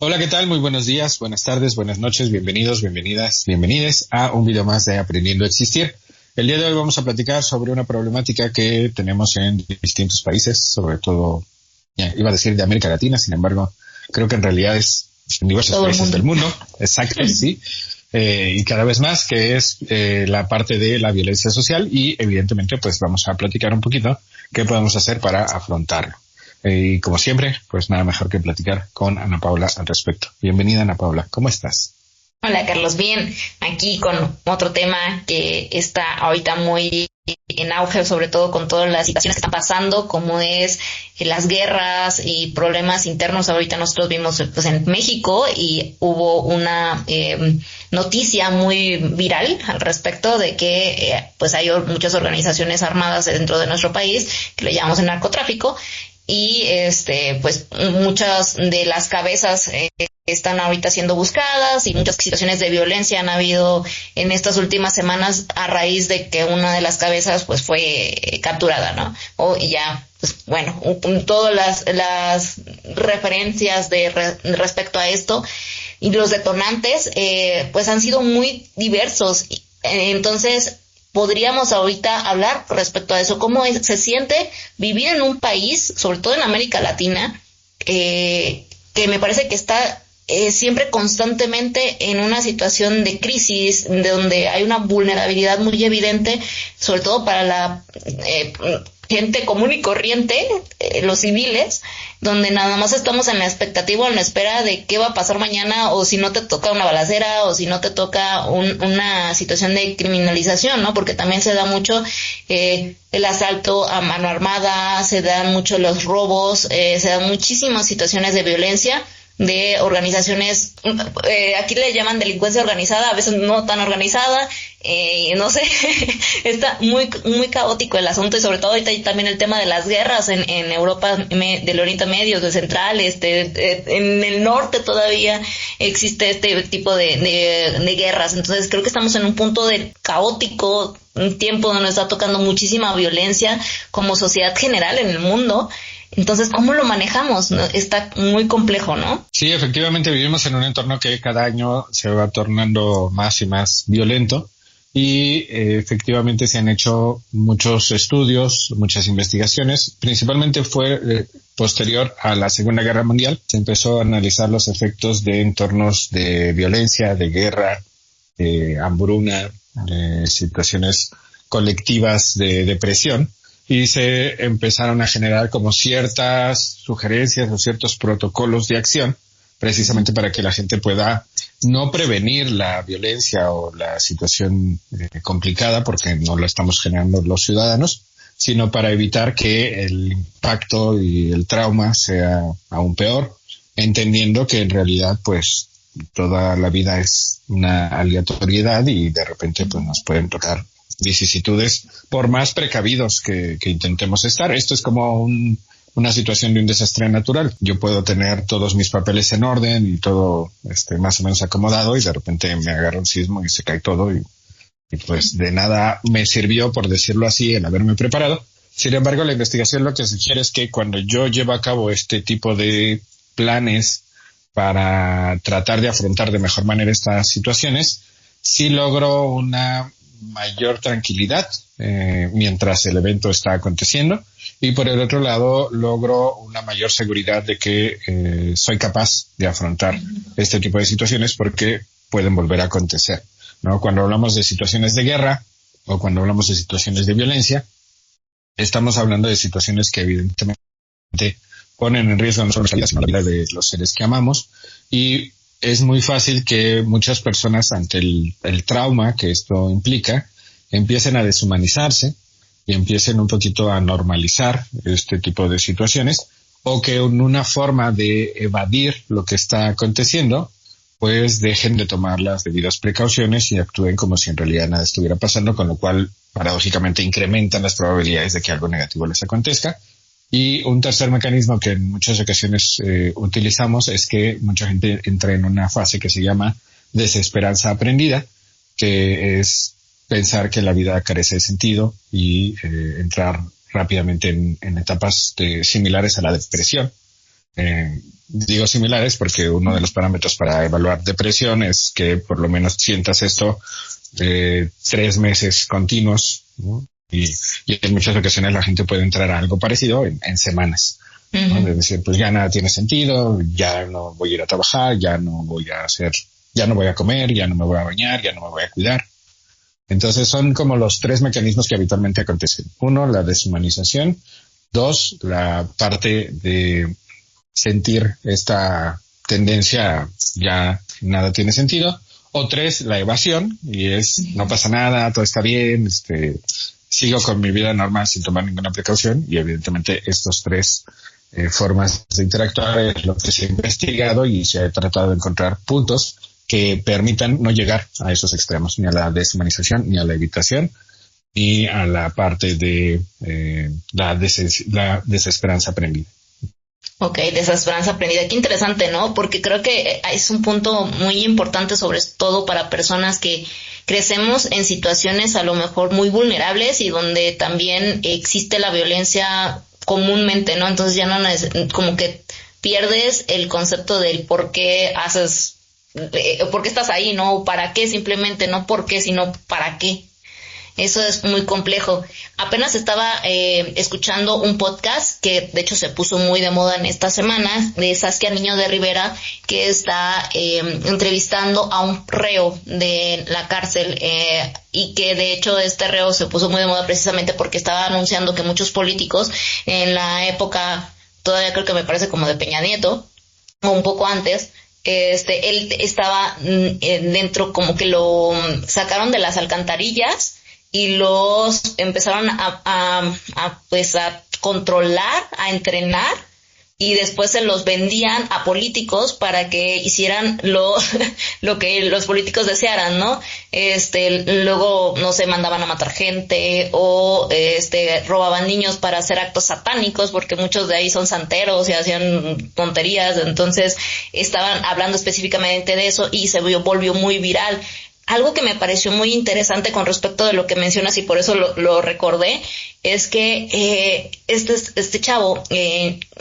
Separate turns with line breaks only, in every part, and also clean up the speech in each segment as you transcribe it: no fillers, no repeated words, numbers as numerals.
Hola, ¿qué tal? Muy buenos días, buenas tardes, buenas noches, bienvenidos, bienvenidas, bienvenides a un video más de Aprendiendo a Existir. El día de hoy vamos a platicar sobre una problemática que tenemos en distintos países, sobre todo, iba a decir de América Latina, sin embargo, creo que en realidad es en diversos países del mundo, exacto, sí, y cada vez más, que es la parte de la violencia social y evidentemente pues vamos a platicar un poquito qué podemos hacer para afrontarlo. Y como siempre, pues nada mejor que platicar con Ana Paula al respecto. Bienvenida, Ana Paula. ¿Cómo estás?
Hola Carlos, bien, aquí con otro tema que está ahorita muy en auge, sobre todo con todas las situaciones que están pasando, como es las guerras y problemas internos. Ahorita nosotros vimos pues en México y hubo una noticia muy viral al respecto de que pues hay muchas organizaciones armadas dentro de nuestro país que le llamamos el narcotráfico. Y pues muchas de las cabezas están ahorita siendo buscadas y muchas situaciones de violencia han habido en estas últimas semanas a raíz de que una de las cabezas pues fue capturada, ¿no? Y ya, pues bueno, todas las referencias respecto a esto y los detonantes pues han sido muy diversos. Entonces, podríamos ahorita hablar respecto a eso, se siente vivir en un país, sobre todo en América Latina, que me parece que está siempre constantemente en una situación de crisis, de donde hay una vulnerabilidad muy evidente, sobre todo para la gente común y corriente, los civiles, donde nada más estamos en la expectativa o en la espera de qué va a pasar mañana, o si no te toca una balacera, o si no te toca una situación de criminalización, ¿no? Porque también se da mucho el asalto a mano armada, se dan mucho los robos, se dan muchísimas situaciones de violencia de organizaciones, aquí le llaman delincuencia organizada, a veces no tan organizada, no sé, está muy muy caótico el asunto, y sobre todo ahorita hay también el tema de las guerras en Europa del Oriente Medio, del Central, en el norte todavía existe este tipo de guerras. Entonces creo que estamos en un punto de caótico, un tiempo donde nos está tocando muchísima violencia como sociedad general en el mundo. Entonces, ¿cómo lo manejamos? Está muy complejo, ¿no?
Sí, efectivamente vivimos en un entorno que cada año se va tornando más y más violento y efectivamente se han hecho muchos estudios, muchas investigaciones. Principalmente fue posterior a la Segunda Guerra Mundial. Se empezó a analizar los efectos de entornos de violencia, de guerra, de hambruna, de situaciones colectivas de depresión. Y se empezaron a generar como ciertas sugerencias o ciertos protocolos de acción, precisamente para que la gente pueda no prevenir la violencia o la situación complicada, porque no la estamos generando los ciudadanos, sino para evitar que el impacto y el trauma sea aún peor, entendiendo que en realidad pues toda la vida es una aleatoriedad y de repente pues nos pueden tocar vicisitudes por más precavidos que intentemos estar. Esto es como una situación de un desastre natural. Yo puedo tener todos mis papeles en orden y todo más o menos acomodado, y de repente me agarra un sismo y se cae todo y pues de nada me sirvió, por decirlo así, el haberme preparado. Sin embargo, la investigación lo que sugiere es que cuando yo llevo a cabo este tipo de planes para tratar de afrontar de mejor manera estas situaciones, sí logro una mayor tranquilidad mientras el evento está aconteciendo, y por el otro lado logro una mayor seguridad de que soy capaz de afrontar este tipo de situaciones, porque pueden volver a acontecer, ¿no? Cuando hablamos de situaciones de guerra o cuando hablamos de situaciones de violencia, estamos hablando de situaciones que evidentemente ponen en riesgo no solo nuestra vida, sino la vida de los seres que amamos, y es muy fácil que muchas personas, ante el trauma que esto implica, empiecen a deshumanizarse y empiecen un poquito a normalizar este tipo de situaciones, o que en una forma de evadir lo que está aconteciendo, pues dejen de tomar las debidas precauciones y actúen como si en realidad nada estuviera pasando, con lo cual paradójicamente incrementan las probabilidades de que algo negativo les acontezca. Y un tercer mecanismo que en muchas ocasiones utilizamos es que mucha gente entra en una fase que se llama desesperanza aprendida, que es pensar que la vida carece de sentido y entrar rápidamente en etapas similares a la depresión. Digo similares porque uno de los parámetros para evaluar depresión es que por lo menos sientas esto 3 meses continuos, ¿no? Y en muchas ocasiones la gente puede entrar a algo parecido en semanas, ¿no? Es decir, pues ya nada tiene sentido, ya no voy a ir a trabajar, ya no voy a comer, ya no me voy a bañar, ya no me voy a cuidar. Entonces son como los 3 mecanismos que habitualmente acontecen. 1, la deshumanización. 2, la parte de sentir esta tendencia a ya nada tiene sentido. O 3, la evasión, y es no pasa nada, todo está bien, sigo con mi vida normal sin tomar ninguna precaución. Y evidentemente estos 3 formas de interactuar es lo que se ha investigado y se ha tratado de encontrar puntos que permitan no llegar a esos extremos, ni a la deshumanización, ni a la evitación, ni a la parte de la desesperanza aprendida.
Ok, desesperanza aprendida. Qué interesante, ¿no? Porque creo que es un punto muy importante, sobre todo para personas que crecemos en situaciones a lo mejor muy vulnerables y donde también existe la violencia comúnmente, ¿no? Entonces ya no como que pierdes el concepto del por qué estás ahí, ¿no? ¿Para qué? Simplemente no por qué, sino para qué. Eso es muy complejo. Apenas estaba escuchando un podcast que de hecho se puso muy de moda en estas semanas, de Saskia Niño de Rivera, que está entrevistando a un reo de la cárcel, y que de hecho este reo se puso muy de moda precisamente porque estaba anunciando que muchos políticos en la época, todavía creo que me parece como de Peña Nieto, o un poco antes, él estaba dentro, como que lo sacaron de las alcantarillas y los empezaron a controlar, a entrenar, y después se los vendían a políticos para que hicieran lo que los políticos desearan, ¿no? Luego, no sé, mandaban a matar gente o robaban niños para hacer actos satánicos, porque muchos de ahí son santeros y hacían tonterías. Entonces estaban hablando específicamente de eso y se volvió muy viral. Algo que me pareció muy interesante con respecto de lo que mencionas, y por eso lo recordé, es que este chavo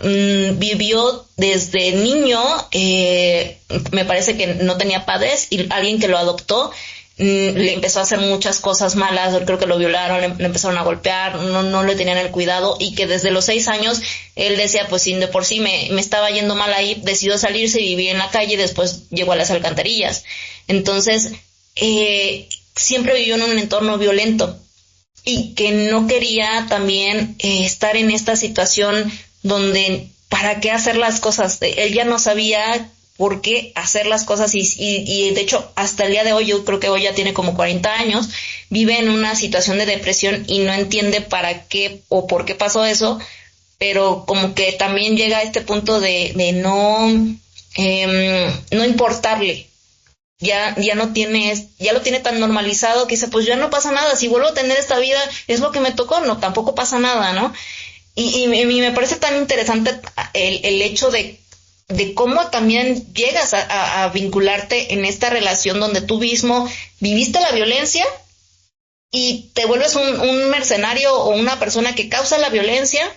vivió desde niño, me parece que no tenía padres, y alguien que lo adoptó le empezó a hacer muchas cosas malas. Creo que lo violaron, le empezaron a golpear, no le tenían el cuidado, y que desde los 6 años él decía, pues si de por sí me estaba yendo mal ahí, decidió salirse y vivir en la calle, y después llegó a las alcantarillas. Entonces siempre vivió en un entorno violento y que no quería también estar en esta situación donde para qué hacer las cosas. Él ya no sabía por qué hacer las cosas y de hecho hasta el día de hoy, yo creo que hoy ya tiene como 40 años, vive en una situación de depresión y no entiende para qué o por qué pasó eso, pero como que también llega a este punto de no importarle. Ya lo tiene tan normalizado que dice, pues ya no pasa nada, si vuelvo a tener esta vida es lo que me tocó, no, tampoco pasa nada, ¿no? Y me parece tan interesante el hecho de cómo también llegas a vincularte en esta relación donde tú mismo viviste la violencia y te vuelves un mercenario o una persona que causa la violencia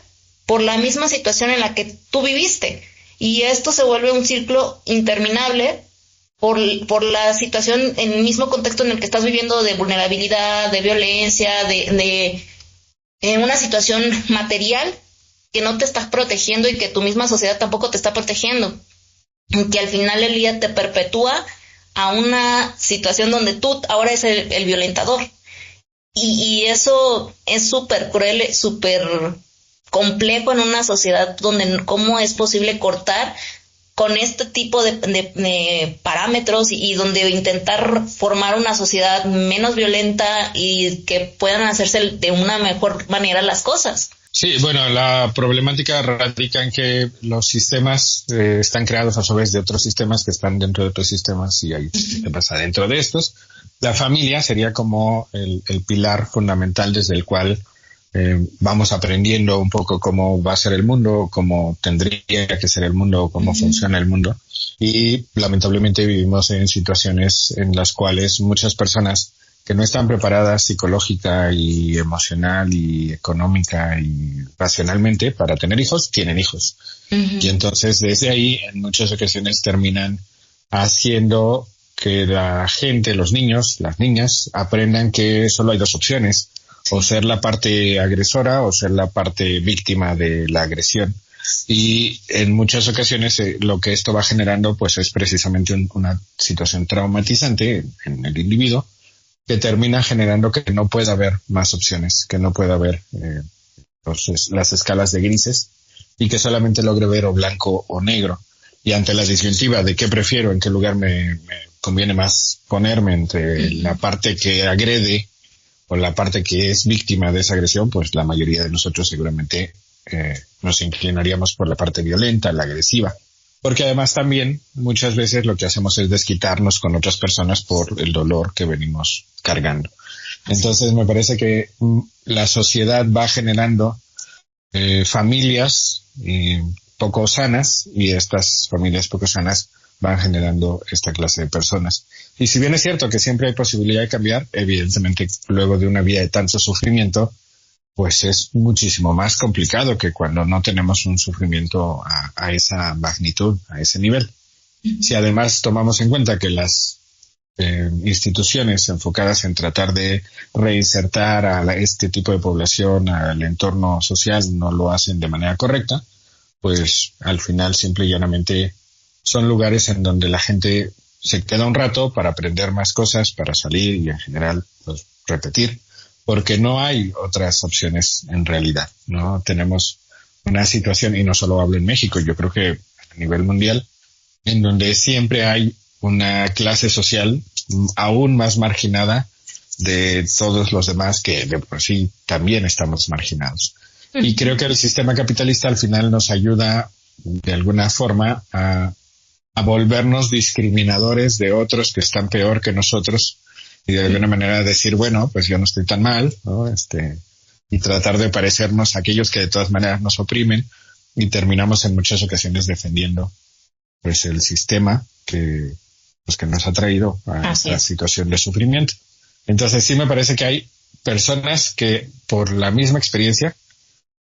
por la misma situación en la que tú viviste. Y esto se vuelve un círculo interminable por la situación, en el mismo contexto en el que estás viviendo, de vulnerabilidad, de violencia, de una situación material que no te estás protegiendo y que tu misma sociedad tampoco te está protegiendo, que al final del día te perpetúa a una situación donde tú ahora eres el violentador. Y eso es súper cruel, súper complejo en una sociedad donde cómo es posible cortar con este tipo de parámetros y donde intentar formar una sociedad menos violenta y que puedan hacerse de una mejor manera las cosas.
Sí, bueno, la problemática radica en que los sistemas están creados a su vez de otros sistemas que están dentro de otros sistemas, y hay sistemas adentro de estos. La familia sería como el pilar fundamental desde el cual vamos aprendiendo un poco cómo va a ser el mundo, cómo tendría que ser el mundo, cómo funciona el mundo. Y lamentablemente vivimos en situaciones en las cuales muchas personas que no están preparadas psicológica y emocional y económica y racionalmente para tener hijos, tienen hijos. Uh-huh. Y entonces desde ahí en muchas ocasiones terminan haciendo que la gente, los niños, las niñas, aprendan que solo hay dos opciones, o ser la parte agresora o ser la parte víctima de la agresión. Y en muchas ocasiones lo que esto va generando pues es precisamente una situación traumatizante en el individuo, que termina generando que no pueda haber más opciones, que no pueda haber las escalas de grises y que solamente logre ver o blanco o negro. Y ante la disyuntiva de qué prefiero, en qué lugar me conviene más ponerme entre la parte que agrede o la parte que es víctima de esa agresión, pues la mayoría de nosotros seguramente nos inclinaríamos por la parte violenta, la agresiva. Porque además también muchas veces lo que hacemos es desquitarnos con otras personas por el dolor que venimos cargando. Entonces me parece que la sociedad va generando familias poco sanas, y estas familias poco sanas van generando esta clase de personas. Y si bien es cierto que siempre hay posibilidad de cambiar, evidentemente luego de una vida de tanto sufrimiento, pues es muchísimo más complicado que cuando no tenemos un sufrimiento a esa magnitud, a ese nivel. Uh-huh. Si además tomamos en cuenta que las instituciones enfocadas en tratar de reinsertar a este tipo de población al entorno social no lo hacen de manera correcta, pues al final simple y llanamente son lugares en donde la gente se queda un rato para aprender más cosas, para salir y en general pues repetir, porque no hay otras opciones en realidad, ¿no? Tenemos una situación, y no solo hablo en México, yo creo que a nivel mundial, en donde siempre hay una clase social aún más marginada de todos los demás que de por sí también estamos marginados. Y creo que el sistema capitalista al final nos ayuda de alguna forma a volvernos discriminadores de otros que están peor que nosotros, y de alguna manera decir, bueno, pues yo no estoy tan mal, ¿no? Y tratar de parecernos a aquellos que de todas maneras nos oprimen, y terminamos en muchas ocasiones defendiendo pues el sistema que nos ha traído a esta situación de sufrimiento. Entonces sí me parece que hay personas que por la misma experiencia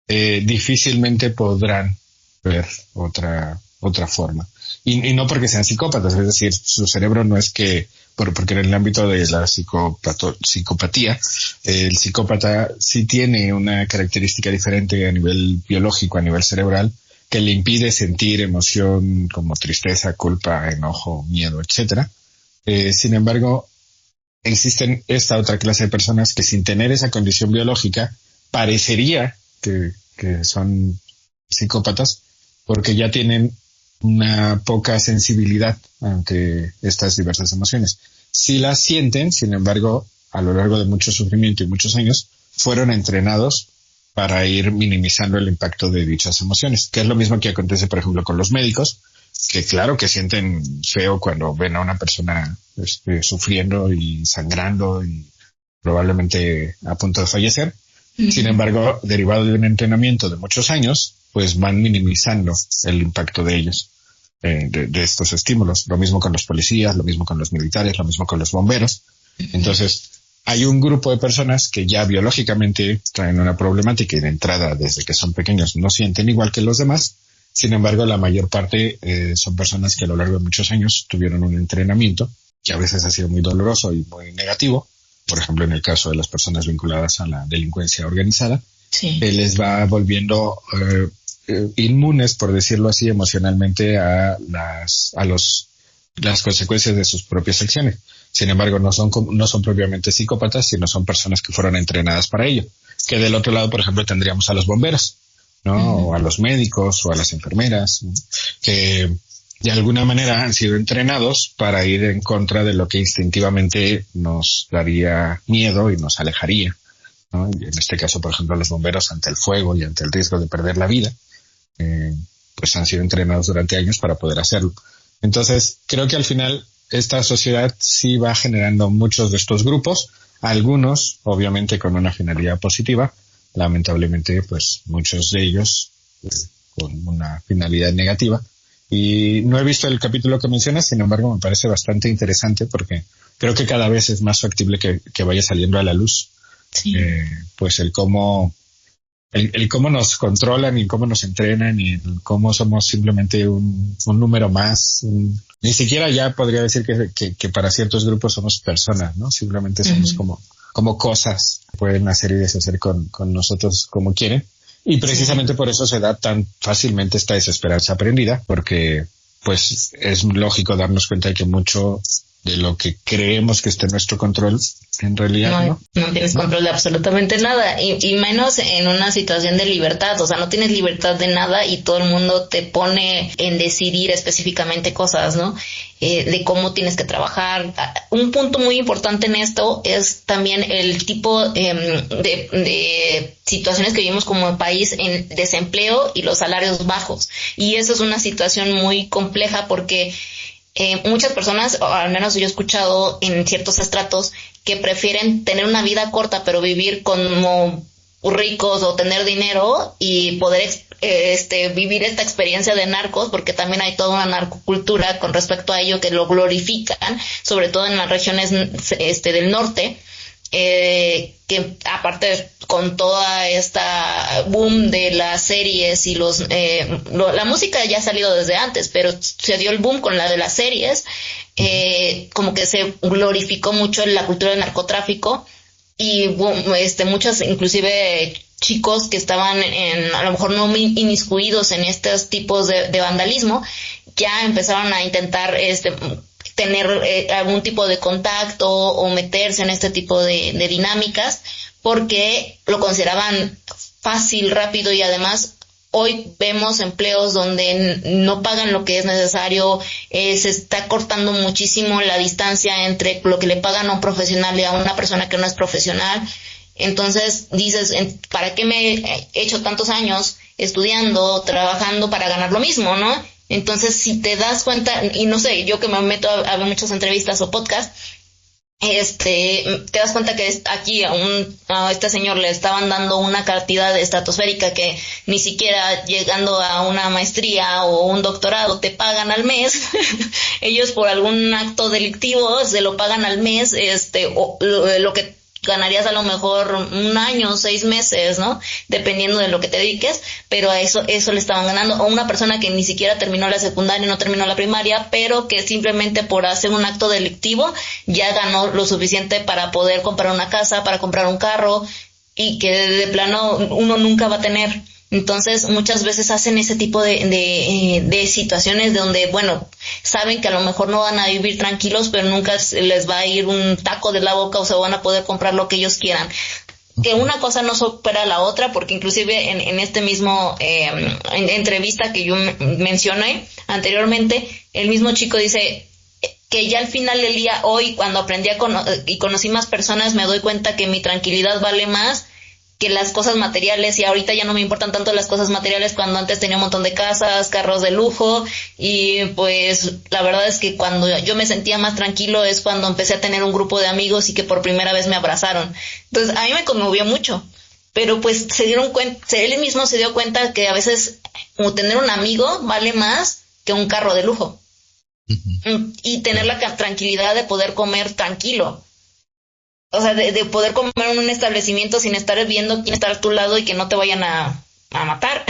difícilmente podrán ver otra forma. Y no porque sean psicópatas, es decir, su cerebro no es que, porque en el ámbito de la psicopatía, el psicópata sí tiene una característica diferente a nivel biológico, a nivel cerebral, que le impide sentir emoción como tristeza, culpa, enojo, miedo, etcétera. Sin embargo, existen esta otra clase de personas que sin tener esa condición biológica parecería que son psicópatas, porque ya tienen una poca sensibilidad ante estas diversas emociones. Si las sienten, sin embargo, a lo largo de mucho sufrimiento y muchos años, fueron entrenados para ir minimizando el impacto de dichas emociones, que es lo mismo que acontece, por ejemplo, con los médicos, que claro que sienten feo cuando ven a una persona sufriendo y sangrando y probablemente a punto de fallecer. Uh-huh. Sin embargo, derivado de un entrenamiento de muchos años, pues van minimizando el impacto de ellos, de estos estímulos. Lo mismo con los policías, lo mismo con los militares, lo mismo con los bomberos. Uh-huh. Entonces, hay un grupo de personas que ya biológicamente traen una problemática y de entrada, desde que son pequeños, no sienten igual que los demás. Sin embargo, la mayor parte son personas que a lo largo de muchos años tuvieron un entrenamiento que a veces ha sido muy doloroso y muy negativo. Por ejemplo, en el caso de las personas vinculadas a la delincuencia organizada, sí, les va volviendo inmunes, por decirlo así, emocionalmente a las consecuencias de sus propias acciones. Sin embargo, no son propiamente psicópatas, sino son personas que fueron entrenadas para ello. Que del otro lado, por ejemplo, tendríamos a los bomberos, ¿no? Uh-huh. O a los médicos o a las enfermeras, ¿no? Que de alguna manera han sido entrenados para ir en contra de lo que instintivamente nos daría miedo y nos alejaría, ¿no? Y en este caso, por ejemplo, los bomberos, ante el fuego y ante el riesgo de perder la vida, pues han sido entrenados durante años para poder hacerlo. Entonces, creo que al final esta sociedad sí va generando muchos de estos grupos, algunos obviamente con una finalidad positiva, lamentablemente pues muchos de ellos con una finalidad negativa, Y no he visto el capítulo que mencionas, sin embargo me parece bastante interesante porque creo que cada vez es más factible que vaya saliendo a la luz.
Sí.
Pues el cómo nos controlan y cómo nos entrenan y el cómo somos simplemente un número más. Ni siquiera ya podría decir que para ciertos grupos somos personas, ¿no? Simplemente somos como cosas que pueden hacer y deshacer con nosotros como quieren. Y precisamente por eso se da tan fácilmente esta desesperanza aprendida, porque pues es lógico darnos cuenta de que mucho de lo que creemos que está en nuestro control, en realidad
no tienes control de absolutamente nada, y menos en una situación de libertad. O sea, no tienes libertad de nada y todo el mundo te pone en decidir específicamente cosas, ¿no? De cómo tienes que trabajar. Un punto muy importante en esto es también el tipo de situaciones que vivimos como país en desempleo y los salarios bajos. Y eso es una situación muy compleja porque muchas personas, o al menos yo he escuchado en ciertos estratos, que prefieren tener una vida corta pero vivir como ricos o tener dinero y poder vivir esta experiencia de narcos, porque también hay toda una narcocultura con respecto a ello que lo glorifican, sobre todo en las regiones del norte. Que aparte con toda esta boom de las series y la música ya ha salido desde antes, pero se dio el boom con la de las series, como que se glorificó mucho la cultura del narcotráfico y muchos inclusive chicos que estaban a lo mejor no muy inmiscuidos en estos tipos de vandalismo, ya empezaron a intentar tener algún tipo de contacto o meterse en este tipo de dinámicas porque lo consideraban fácil, rápido, y además hoy vemos empleos donde no pagan lo que es necesario. Se está cortando muchísimo la distancia entre lo que le pagan a un profesional y a una persona que no es profesional. Entonces dices, ¿para qué me he hecho tantos años estudiando, trabajando para ganar lo mismo, no? Entonces, si te das cuenta, y no sé, yo que me meto a ver muchas entrevistas o podcasts, te das cuenta que aquí a este señor le estaban dando una cantidad estratosférica que ni siquiera llegando a una maestría o un doctorado te pagan al mes. Ellos por algún acto delictivo se lo pagan al mes, o lo que ganarías a lo mejor un año, 6 meses, ¿no? Dependiendo de lo que te dediques, pero a eso le estaban ganando. O una persona que ni siquiera terminó la secundaria, no terminó la primaria, pero que simplemente por hacer un acto delictivo ya ganó lo suficiente para poder comprar una casa, para comprar un carro, y que de plano uno nunca va a tener. Entonces, muchas veces hacen ese tipo de situaciones donde, bueno, saben que a lo mejor no van a vivir tranquilos, pero nunca les va a ir un taco de la boca o se van a poder comprar lo que ellos quieran. Que una cosa no supera la otra, porque inclusive en este mismo entrevista que yo mencioné anteriormente, el mismo chico dice que ya al final del día, hoy, cuando aprendí y conocí más personas, me doy cuenta que mi tranquilidad vale más que las cosas materiales, y ahorita ya no me importan tanto las cosas materiales cuando antes tenía un montón de casas, carros de lujo, y pues la verdad es que cuando yo me sentía más tranquilo es cuando empecé a tener un grupo de amigos y que por primera vez me abrazaron. Entonces a mí me conmovió mucho, pero pues se dieron cuenta, él mismo se dio cuenta que a veces como tener un amigo vale más que un carro de lujo. Uh-huh. Y tener la tranquilidad de poder comer tranquilo. O sea, de poder comer en un establecimiento sin estar viendo quién está a tu lado y que no te vayan a matar.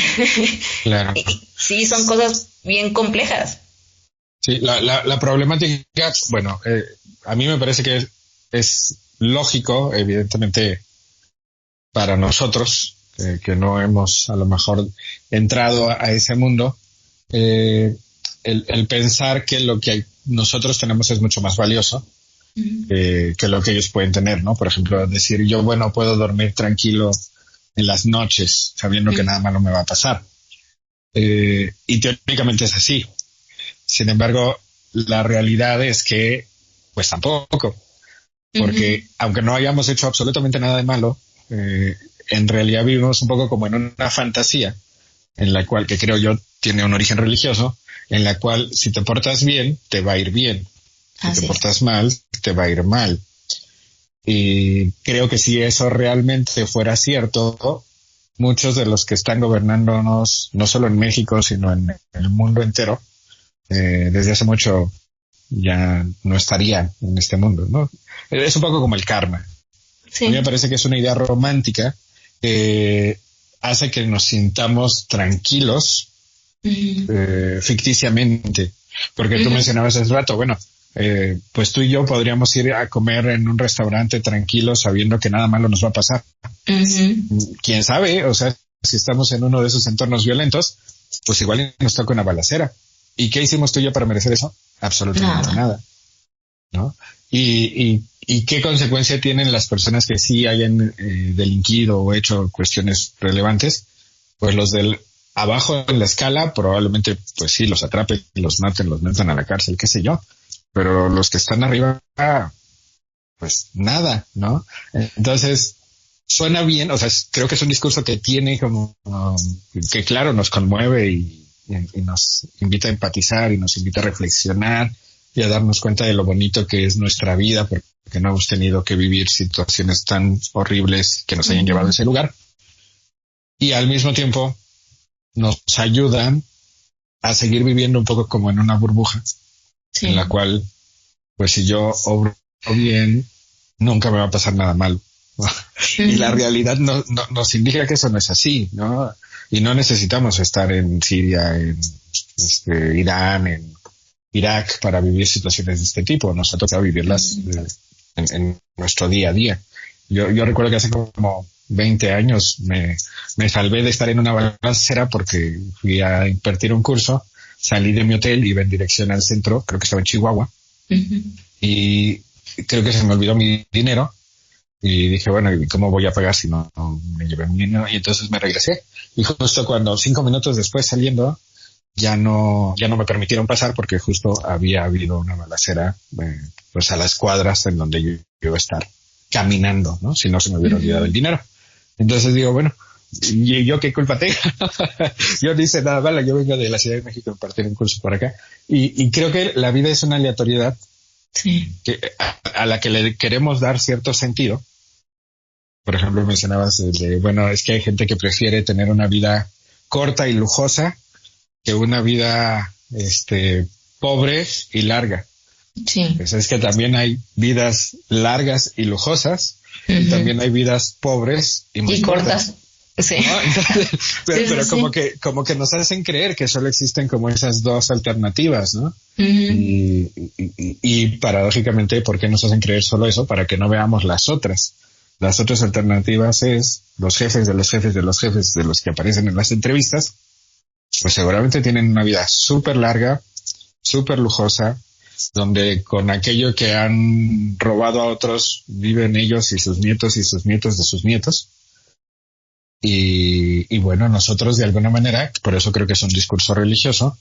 Claro.
Sí, son cosas bien complejas.
Sí, la problemática, bueno, a mí me parece que es lógico, evidentemente, para nosotros, que no hemos a lo mejor entrado a ese mundo, el pensar que lo que nosotros tenemos es mucho más valioso que lo que ellos pueden tener, ¿no? Por ejemplo, decir yo, bueno, puedo dormir tranquilo en las noches sabiendo que nada malo me va a pasar. Y teóricamente es así. Sin embargo, la realidad es que, pues tampoco. Porque aunque no hayamos hecho absolutamente nada de malo, en realidad vivimos un poco como en una fantasía en la cual, que creo yo tiene un origen religioso, en la cual si te portas bien, te va a ir bien. Si te portas mal, te va a ir mal. Y creo que si eso realmente fuera cierto, muchos de los que están gobernándonos, no solo en México, sino en el mundo entero, desde hace mucho ya no estaría en este mundo, ¿no? Es un poco como el karma.
Sí.
A mí me parece que es una idea romántica que hace que nos sintamos tranquilos ficticiamente. Porque tú mencionabas hace rato, bueno, pues tú y yo podríamos ir a comer en un restaurante tranquilos sabiendo que nada malo nos va a pasar. ¿Quién sabe? O sea, si estamos en uno de esos entornos violentos, pues igual nos toca una balacera. ¿Y qué hicimos tú y yo para merecer eso? Absolutamente nada. ¿No? ¿Y qué consecuencia tienen las personas que sí hayan delinquido o hecho cuestiones relevantes? Pues los del abajo en la escala probablemente pues sí los atrapen, los maten, los metan a la cárcel, qué sé yo. Pero los que están arriba, pues nada, ¿no? Entonces, suena bien, o sea, creo que es un discurso que tiene como, que claro, nos conmueve y nos invita a empatizar y nos invita a reflexionar y a darnos cuenta de lo bonito que es nuestra vida, porque no hemos tenido que vivir situaciones tan horribles que nos hayan llevado a ese lugar. Y al mismo tiempo nos ayudan a seguir viviendo un poco como en una burbuja, en la cual, pues si yo obro bien, nunca me va a pasar nada malo. Y la realidad nos indica que eso no es así, ¿no? Y no necesitamos estar en Siria, en Irán, en Irak para vivir situaciones de este tipo. Nos ha tocado vivirlas en nuestro día a día. Yo recuerdo que hace como 20 años me salvé de estar en una balacera porque fui a impartir un curso, salí de mi hotel, iba en dirección al centro, creo que estaba en Chihuahua, y creo que se me olvidó mi dinero. Y dije, bueno, ¿y cómo voy a pagar si no me llevé mi dinero? Y entonces me regresé. Y justo cuando 5 minutos después saliendo, ya no me permitieron pasar porque justo había habido una balacera, pues a las cuadras en donde yo iba a estar caminando, ¿no? Si no se me hubiera olvidado el dinero. Entonces digo, bueno, ¿y yo qué culpa tengo? Yo no hice nada malo, yo vengo de la Ciudad de México a impartir un curso por acá. Y creo que la vida es una aleatoriedad que, a la que le queremos dar cierto sentido. Por ejemplo, mencionabas bueno, es que hay gente que prefiere tener una vida corta y lujosa que una vida pobre y larga. Sí. Pues es que también hay vidas largas y lujosas y también hay vidas pobres y muy cortas. Sí. ¿No? Entonces, pero como que nos hacen creer que solo existen como esas dos alternativas, ¿no? Y paradójicamente, ¿por qué nos hacen creer solo eso? Para que no veamos las otras. Las otras alternativas es los jefes de los jefes de los jefes de los que aparecen en las entrevistas, pues seguramente tienen una vida súper larga, súper lujosa, donde con aquello que han robado a otros viven ellos y sus nietos y sus nietos de sus nietos. Y bueno, nosotros de alguna manera, por eso creo que es un discurso religioso,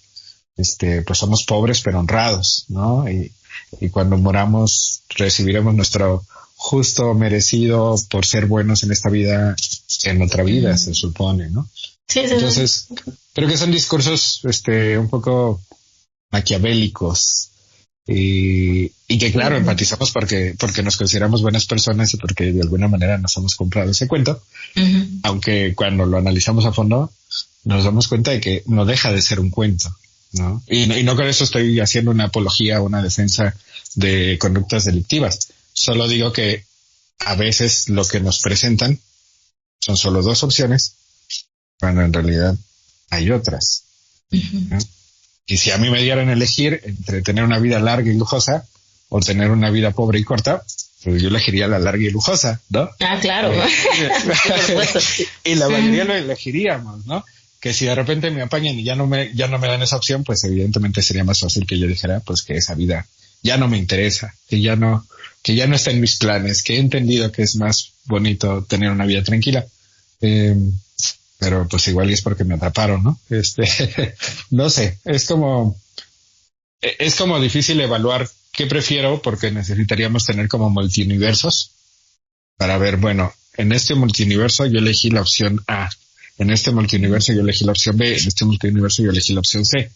pues somos pobres pero honrados, ¿no? Y cuando moramos recibiremos nuestro justo merecido por ser buenos en esta vida, en otra vida, se supone, ¿no? Sí. Entonces, creo que son discursos, un poco maquiavélicos y que claro, empatizamos porque nos consideramos buenas personas y porque de alguna manera nos hemos comprado ese cuento, aunque cuando lo analizamos a fondo nos damos cuenta de que no deja de ser un cuento, ¿no? Y no con eso estoy haciendo una apología o una defensa de conductas delictivas. Solo digo que a veces lo que nos presentan son solo dos opciones, cuando en realidad hay otras. ¿No? Y si a mí me dieran a elegir entre tener una vida larga y lujosa o tener una vida pobre y corta, pues yo elegiría la larga y lujosa, ¿no?
Ah, claro.
Y la mayoría lo elegiríamos, ¿no? Que si de repente me apañan y ya no me dan esa opción, pues evidentemente sería más fácil que yo dijera, pues que esa vida ya no me interesa, que ya no está en mis planes, que he entendido que es más bonito tener una vida tranquila. Pero pues igual es porque me atraparon, ¿no? No sé, es como difícil evaluar qué prefiero porque necesitaríamos tener como multiuniversos para ver, bueno, en este multiuniverso yo elegí la opción A, en este multiuniverso yo elegí la opción B, en este multiuniverso yo elegí la opción C.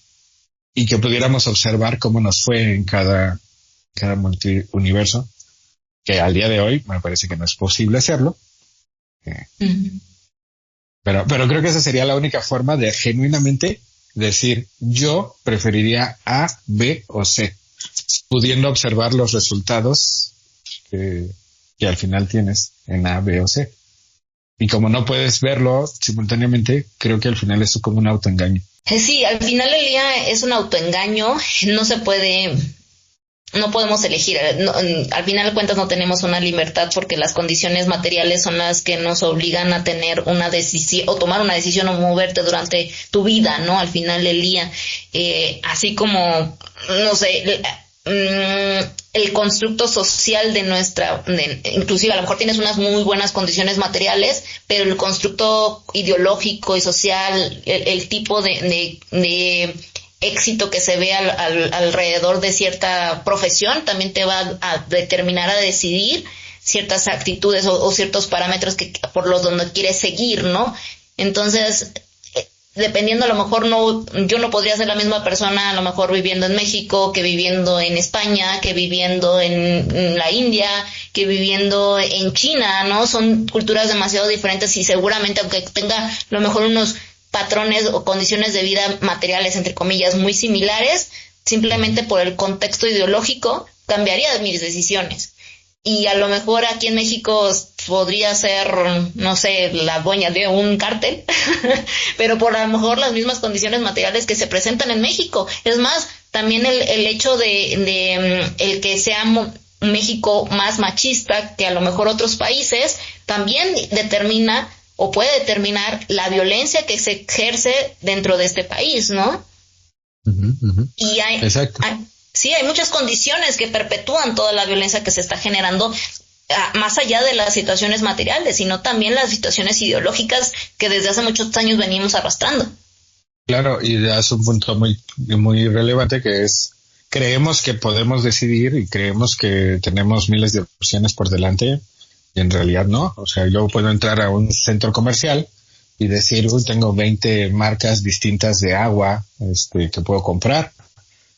Y que pudiéramos observar cómo nos fue en cada multiuniverso, que al día de hoy me parece que no es posible hacerlo. Pero creo que esa sería la única forma de genuinamente decir, yo preferiría A, B o C, pudiendo observar los resultados que al final tienes en A, B o C. Y como no puedes verlo simultáneamente, creo que al final es como un autoengaño.
Sí, al final del día es un autoengaño, no podemos elegir, al final de cuentas no tenemos una libertad porque las condiciones materiales son las que nos obligan a tener una decisión o tomar una decisión o moverte durante tu vida, ¿no? Al final del día, así como, no sé, el constructo social inclusive a lo mejor tienes unas muy buenas condiciones materiales, pero el constructo ideológico y social, el tipo de éxito que se ve alrededor de cierta profesión también te va a determinar a decidir ciertas actitudes o ciertos parámetros por los donde quieres seguir, ¿no? Entonces, dependiendo, a lo mejor yo no podría ser la misma persona a lo mejor viviendo en México que viviendo en España, que viviendo en la India, que viviendo en China, ¿no? Son culturas demasiado diferentes y seguramente aunque tenga a lo mejor unos patrones o condiciones de vida materiales, entre comillas, muy similares, simplemente por el contexto ideológico cambiaría mis decisiones. Y a lo mejor aquí en México podría ser, no sé, la dueña de un cártel, pero por a lo mejor las mismas condiciones materiales que se presentan en México. Es más, también el hecho de el que sea México más machista que a lo mejor otros países, también determina o puede determinar la violencia que se ejerce dentro de este país, ¿no? Y
Exacto.
Sí, hay muchas condiciones que perpetúan toda la violencia que se está generando, más allá de las situaciones materiales, sino también las situaciones ideológicas que desde hace muchos años venimos arrastrando.
Claro, y das un punto muy, muy relevante que es, creemos que podemos decidir y creemos que tenemos miles de opciones por delante, y en realidad no. O sea, yo puedo entrar a un centro comercial y decir, tengo 20 marcas distintas de agua que puedo comprar.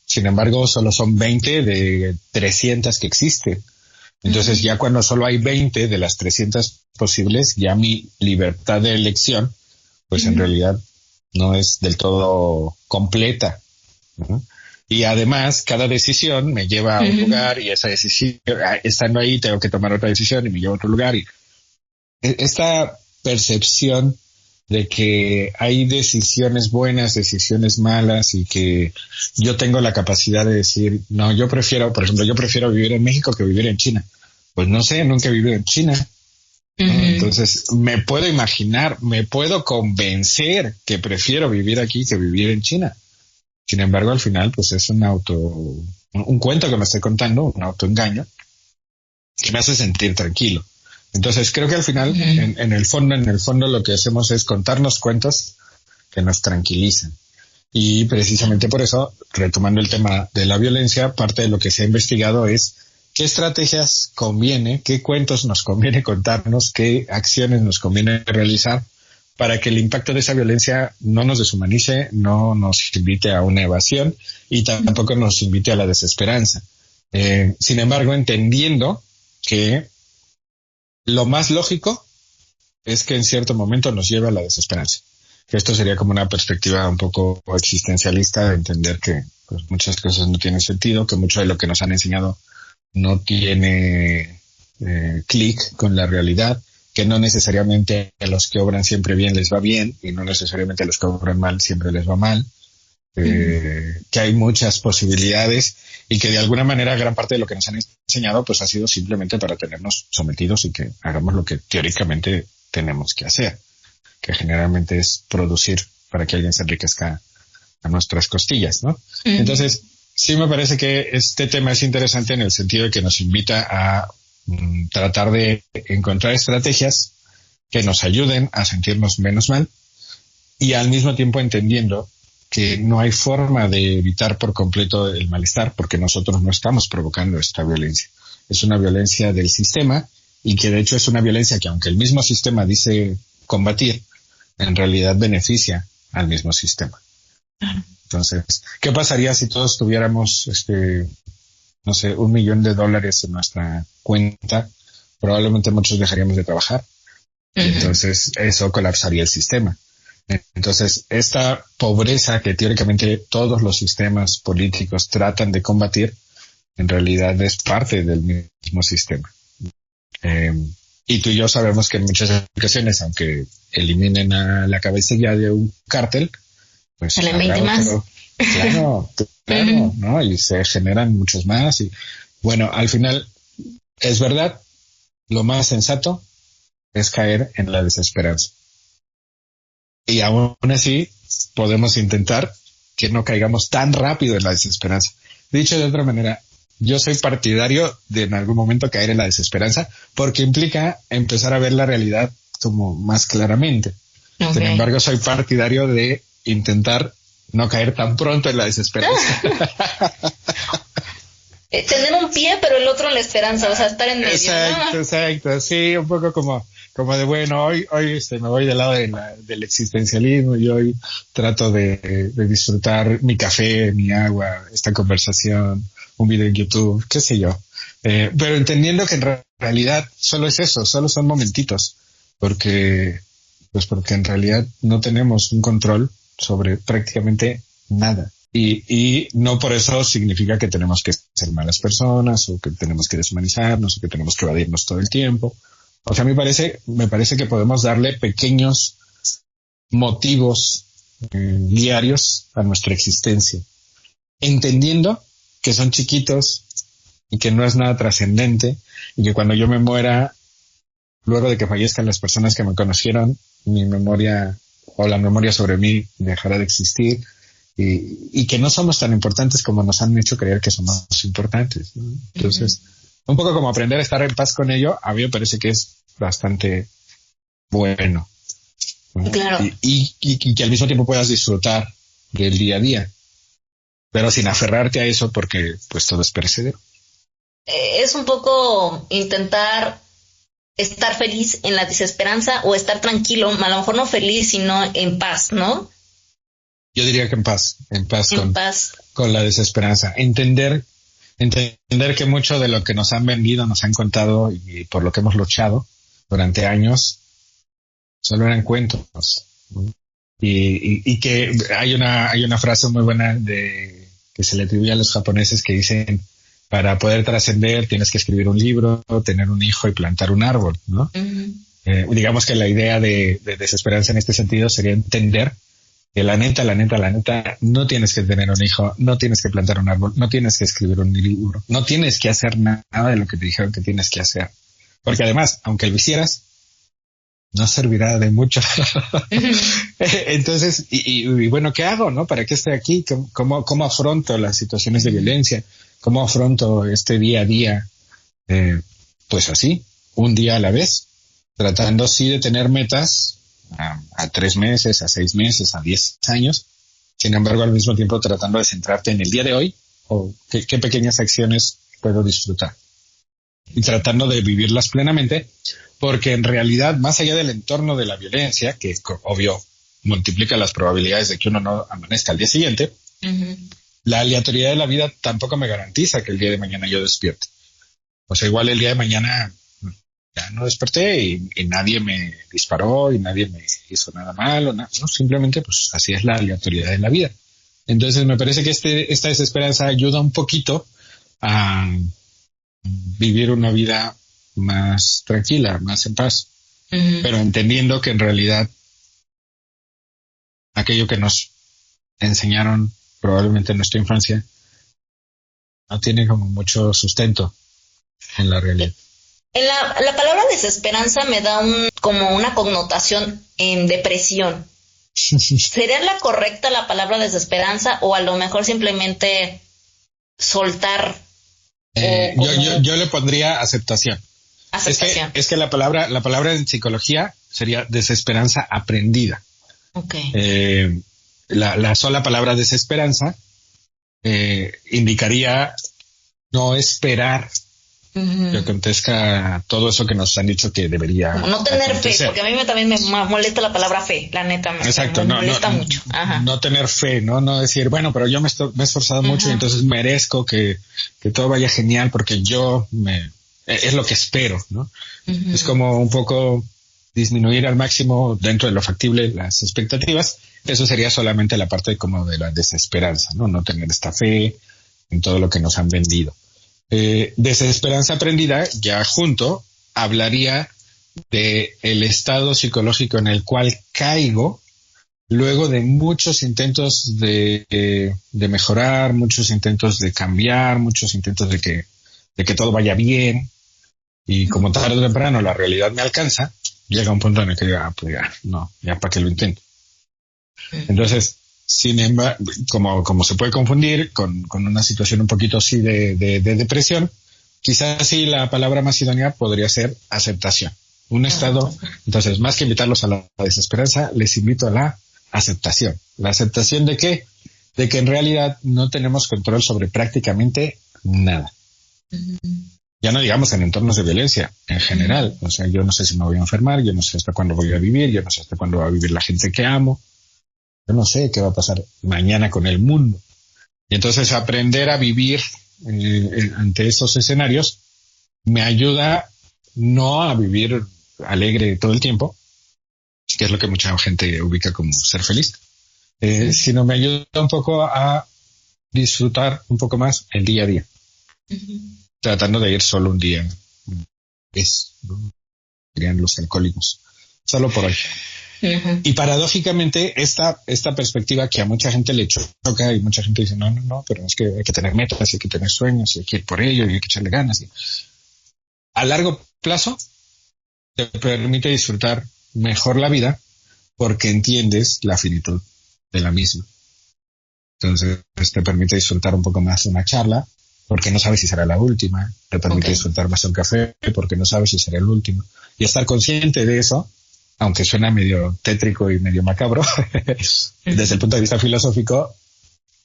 Sin embargo, solo son 20 de 300 que existen. Entonces, ya cuando solo hay 20 de las 300 posibles, ya mi libertad de elección, pues en realidad no es del todo completa, ¿no? Y además, cada decisión me lleva a un lugar y esa decisión, estando ahí, tengo que tomar otra decisión y me lleva a otro lugar. Y esta percepción de que hay decisiones buenas, decisiones malas y que yo tengo la capacidad de decir, no, yo prefiero vivir en México que vivir en China. Pues no sé, nunca he vivido en China. ¿No? Entonces, me puedo imaginar, me puedo convencer que prefiero vivir aquí que vivir en China. Sin embargo, al final, pues es un cuento que me estoy contando, un autoengaño, que me hace sentir tranquilo. Entonces, creo que al final, en el fondo, lo que hacemos es contarnos cuentos que nos tranquilizan. Y precisamente por eso, retomando el tema de la violencia, parte de lo que se ha investigado es qué estrategias conviene, qué cuentos nos conviene contarnos, qué acciones nos conviene realizar para que el impacto de esa violencia no nos deshumanice, no nos invite a una evasión y tampoco nos invite a la desesperanza. Sin embargo, entendiendo que lo más lógico es que en cierto momento nos lleve a la desesperanza. Que esto sería como una perspectiva un poco existencialista de entender que pues, muchas cosas no tienen sentido, que mucho de lo que nos han enseñado no tiene clic con la realidad, que no necesariamente a los que obran siempre bien les va bien y no necesariamente a los que obran mal siempre les va mal, que hay muchas posibilidades y que de alguna manera gran parte de lo que nos han enseñado pues ha sido simplemente para tenernos sometidos y que hagamos lo que teóricamente tenemos que hacer, que generalmente es producir para que alguien se enriquezca a nuestras costillas, ¿no? Entonces, sí me parece que este tema es interesante en el sentido de que nos invita a tratar de encontrar estrategias que nos ayuden a sentirnos menos mal y al mismo tiempo entendiendo que no hay forma de evitar por completo el malestar porque nosotros no estamos provocando esta violencia. Es una violencia del sistema y que de hecho es una violencia que aunque el mismo sistema dice combatir, en realidad beneficia al mismo sistema. Entonces, ¿qué pasaría si todos tuviéramos no sé, $1 millón en nuestra cuenta? Probablemente muchos dejaríamos de trabajar. Y entonces eso colapsaría el sistema. Entonces, esta pobreza que teóricamente todos los sistemas políticos tratan de combatir, en realidad es parte del mismo sistema. Y tú y yo sabemos que en muchas ocasiones, aunque eliminen a la cabecilla de un cártel, pues
salen 20 más.
Claro, ¿no? Y se generan muchos más. Y bueno, al final, es verdad, lo más sensato es caer en la desesperanza. Y aún así, podemos intentar que no caigamos tan rápido en la desesperanza. Dicho de otra manera, yo soy partidario de en algún momento caer en la desesperanza porque implica empezar a ver la realidad como más claramente. Okay. Sin embargo, soy partidario de intentar no caer tan pronto en la desesperanza.
Tener un pie, pero el otro en la esperanza, o sea, estar en medio.
Exacto, sí, un poco como de bueno, hoy me voy del lado del existencialismo y hoy trato de disfrutar mi café, mi agua, esta conversación, un video en YouTube, qué sé yo. Pero entendiendo que en realidad solo es eso, solo son momentitos, porque en realidad no tenemos un control sobre prácticamente nada. Y no por eso significa que tenemos que ser malas personas o que tenemos que deshumanizarnos o que tenemos que evadirnos todo el tiempo. O sea, me parece que podemos darle pequeños motivos diarios a nuestra existencia, entendiendo que son chiquitos y que no es nada trascendente y que cuando yo me muera, luego de que fallezcan las personas que me conocieron, mi memoria o la memoria sobre mí dejará de existir y que no somos tan importantes como nos han hecho creer que somos importantes, ¿no? Entonces, un poco como aprender a estar en paz con ello, a mí me parece que es bastante bueno, ¿no?
Claro.
Y que al mismo tiempo puedas disfrutar del día a día, pero sin aferrarte a eso porque pues todo es perecedero.
Es un poco intentar estar feliz en la desesperanza o estar tranquilo, a lo mejor no feliz, sino en paz, ¿no?
Yo diría que en paz con la desesperanza. Entender que mucho de lo que nos han vendido, nos han contado y por lo que hemos luchado durante años, solo eran cuentos. Y que hay una frase muy buena que se le atribuye a los japoneses que dicen, para poder trascender tienes que escribir un libro, tener un hijo y plantar un árbol, ¿no? Uh-huh. Digamos que la idea de desesperanza en este sentido sería entender que la neta, no tienes que tener un hijo, no tienes que plantar un árbol, no tienes que escribir un libro, no tienes que hacer nada de lo que te dijeron que tienes que hacer. Porque además, aunque lo hicieras, no servirá de mucho. Entonces, y bueno, ¿qué hago, no? ¿Para qué estoy aquí? ¿Cómo afronto las situaciones de violencia? ¿Cómo afronto este día a día? Pues así, un día a la vez, tratando sí de tener metas a 3 meses, a 6 meses, a 10 años. Sin embargo, al mismo tiempo tratando de centrarte en el día de hoy o qué pequeñas acciones puedo disfrutar. Y tratando de vivirlas plenamente, porque en realidad, más allá del entorno de la violencia, que obvio multiplica las probabilidades de que uno no amanezca al día siguiente, uh-huh. La aleatoriedad de la vida tampoco me garantiza que el día de mañana yo despierte. O sea, igual el día de mañana ya no desperté y nadie me disparó y nadie me hizo nada malo, no, simplemente pues así es la aleatoriedad de la vida. Entonces me parece que esta desesperanza ayuda un poquito a vivir una vida más tranquila, más en paz, uh-huh. Pero entendiendo que en realidad aquello que nos enseñaron probablemente en nuestra infancia no tiene como mucho sustento en la realidad.
En la palabra desesperanza me da como una connotación en depresión. ¿Sería la correcta la palabra desesperanza o a lo mejor simplemente soltar?
Yo le pondría aceptación.
Aceptación.
Es que la palabra en psicología sería desesperanza aprendida.
Okay.
La sola palabra desesperanza indicaría no esperar uh-huh. que acontezca todo eso que nos han dicho que debería
no tener
acontecer.
Fe, porque a mí también me molesta la palabra fe, la neta me molesta mucho. Ajá.
No tener fe, no decir, bueno, pero yo me he esforzado uh-huh. mucho y entonces merezco que todo vaya genial porque es lo que espero, ¿no? Uh-huh. Es como un poco disminuir al máximo dentro de lo factible las expectativas. Eso sería solamente la parte como de la desesperanza, ¿no? No tener esta fe en todo lo que nos han vendido. Desesperanza aprendida, ya junto, hablaría de el estado psicológico en el cual caigo luego de muchos intentos de mejorar, muchos intentos de cambiar, muchos intentos de que todo vaya bien, y como tarde o temprano la realidad me alcanza, llega un punto en el que digo, pues ya, no, ya para qué lo intento. Entonces, sin embargo, como se puede confundir con una situación un poquito así de depresión, quizás sí la palabra más idónea podría ser aceptación. Un estado, entonces, más que invitarlos a la desesperanza, les invito a la aceptación. ¿La aceptación de qué? De que en realidad no tenemos control sobre prácticamente nada. Ya no digamos en entornos de violencia, en general. O sea, yo no sé si me voy a enfermar, yo no sé hasta cuándo voy a vivir, yo no sé hasta cuándo va a vivir la gente que amo. Yo no sé qué va a pasar mañana con el mundo. Y entonces aprender a vivir ante esos escenarios me ayuda no a vivir alegre todo el tiempo, que es lo que mucha gente ubica como ser feliz, sino me ayuda un poco a disfrutar un poco más el día a día, tratando de ir solo un día, ¿no? Dirían los alcohólicos, solo por hoy. Y paradójicamente esta perspectiva que a mucha gente le choca y mucha gente dice, no, pero es que hay que tener metas, hay que tener sueños y hay que ir por ello y hay que echarle ganas. Y a largo plazo te permite disfrutar mejor la vida porque entiendes la finitud de la misma. Entonces te permite disfrutar un poco más una charla porque no sabes si será la última, te permite disfrutar más un café porque no sabes si será el último. Y estar consciente de eso, aunque suena medio tétrico y medio macabro, desde el punto de vista filosófico,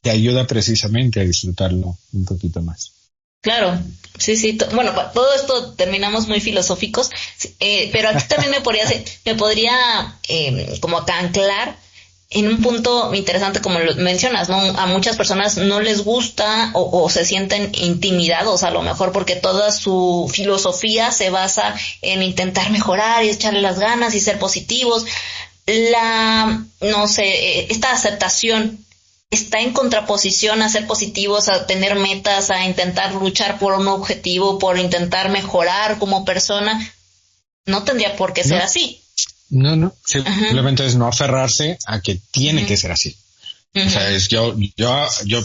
te ayuda precisamente a disfrutarlo un poquito más.
Claro, sí. Bueno, todo esto terminamos muy filosóficos, pero aquí también me podría como que anclar en un punto interesante como lo mencionas, ¿no? A muchas personas no les gusta o se sienten intimidados a lo mejor porque toda su filosofía se basa en intentar mejorar y echarle las ganas y ser positivos. Esta aceptación está en contraposición a ser positivos, a tener metas, a intentar luchar por un objetivo, por intentar mejorar como persona. No tendría por qué ser así.
No, simplemente es no aferrarse a que tiene que ser así. O sea, es yo,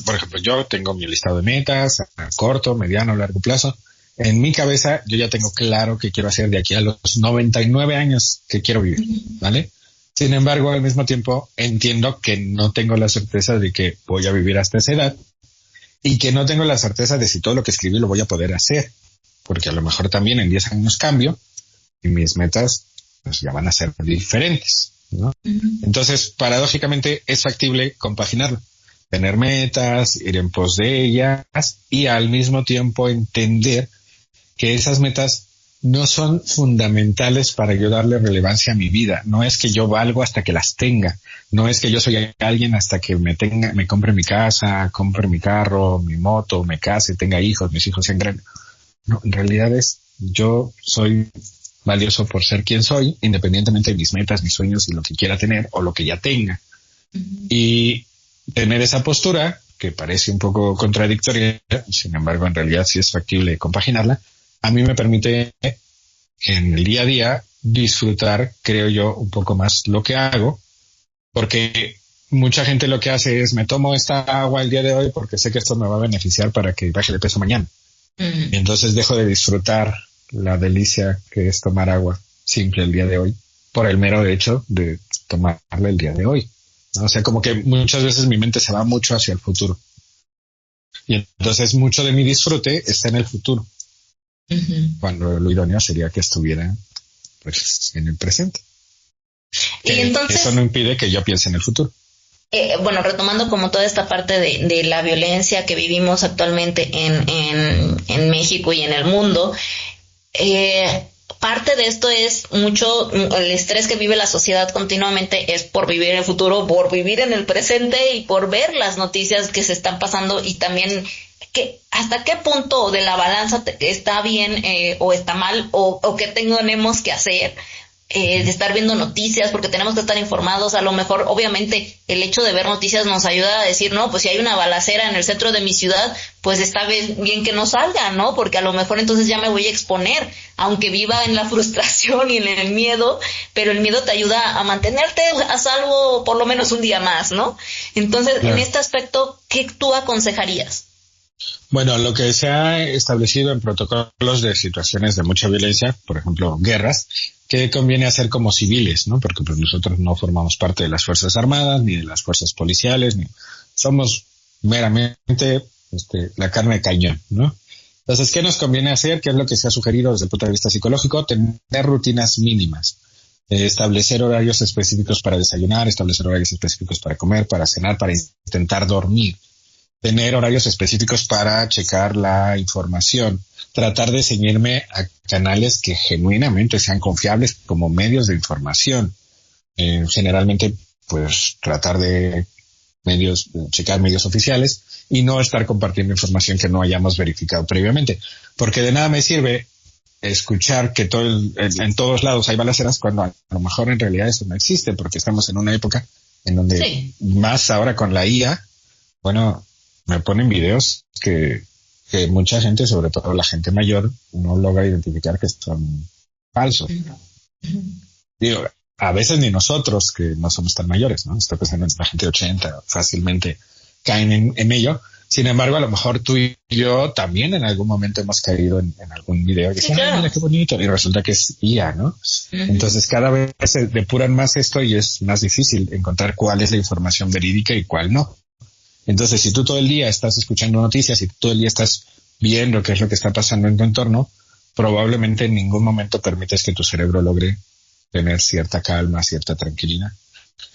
por ejemplo, yo tengo mi listado de metas a corto, mediano, largo plazo. En mi cabeza yo ya tengo claro qué quiero hacer de aquí a los 99 años que quiero vivir, ¿vale? Sin embargo, al mismo tiempo entiendo que no tengo la certeza de que voy a vivir hasta esa edad y que no tengo la certeza de si todo lo que escribí lo voy a poder hacer, porque a lo mejor también en 10 años cambio y mis metas pues ya van a ser diferentes, ¿no? Entonces, paradójicamente es factible compaginarlo, tener metas, ir en pos de ellas y al mismo tiempo entender que esas metas no son fundamentales para yo darle relevancia a mi vida. No es que yo valgo hasta que las tenga. No es que yo soy alguien hasta que me compre mi casa, compre mi carro, mi moto, me case, tenga hijos, mis hijos sean grandes. No, en realidad yo soy valioso por ser quien soy, independientemente de mis metas, mis sueños y lo que quiera tener o lo que ya tenga. Y tener esa postura, que parece un poco contradictoria, sin embargo en realidad sí es factible compaginarla, a mí me permite en el día a día disfrutar, creo yo, un poco más lo que hago, porque mucha gente lo que hace es me tomo esta agua el día de hoy porque sé que esto me va a beneficiar para que baje de peso mañana. Y entonces dejo de disfrutar la delicia que es tomar agua simple el día de hoy por el mero hecho de tomarla el día de hoy, ¿no? O sea, como que muchas veces mi mente se va mucho hacia el futuro y entonces mucho de mi disfrute está en el futuro, cuando lo idóneo sería que estuviera pues en el presente.
Y entonces
eso no impide que yo piense en el futuro.
Bueno, retomando como toda esta parte de la violencia que vivimos actualmente en México y en el mundo, parte de esto es mucho el estrés que vive la sociedad continuamente es por vivir en el futuro, por vivir en el presente y por ver las noticias que se están pasando y también que hasta qué punto de la balanza está bien o está mal o qué tenemos que hacer de estar viendo noticias, porque tenemos que estar informados. A lo mejor, obviamente, el hecho de ver noticias nos ayuda a decir, no, pues si hay una balacera en el centro de mi ciudad, pues está bien que no salga, ¿no? Porque a lo mejor entonces ya me voy a exponer, aunque viva en la frustración y en el miedo, pero el miedo te ayuda a mantenerte a salvo por lo menos un día más, ¿no? Entonces, claro. En este aspecto, ¿qué tú aconsejarías?
Bueno, lo que se ha establecido en protocolos de situaciones de mucha violencia, por ejemplo, guerras, que conviene hacer como civiles, ¿no? Porque pues nosotros no formamos parte de las Fuerzas Armadas, ni de las Fuerzas Policiales, ni somos meramente la carne de cañón, ¿no? Entonces, ¿qué nos conviene hacer? ¿Qué es lo que se ha sugerido desde el punto de vista psicológico? Tener rutinas mínimas. Establecer horarios específicos para desayunar, establecer horarios específicos para comer, para cenar, para intentar dormir. Tener horarios específicos para checar la información, tratar de ceñirme a canales que genuinamente sean confiables como medios de información. Generalmente, pues, tratar de checar medios oficiales y no estar compartiendo información que no hayamos verificado previamente. Porque de nada me sirve escuchar que en todos lados hay balaceras cuando a lo mejor en realidad eso no existe, porque estamos en una época en donde, sí, más ahora con la IA, bueno, me ponen videos que mucha gente, sobre todo la gente mayor, no logra identificar que son falsos. Digo, a veces ni nosotros, que no somos tan mayores, ¿no? Estoy pensando en la gente de 80, fácilmente caen en ello. Sin embargo, a lo mejor tú y yo también en algún momento hemos caído en algún video y dicen, mira qué bonito, y resulta que es IA, ¿no? Entonces cada vez se depuran más esto y es más difícil encontrar cuál es la información verídica y cuál no. Entonces, si tú todo el día estás escuchando noticias y todo el día estás viendo qué es lo que está pasando en tu entorno, probablemente en ningún momento permites que tu cerebro logre tener cierta calma, cierta tranquilidad.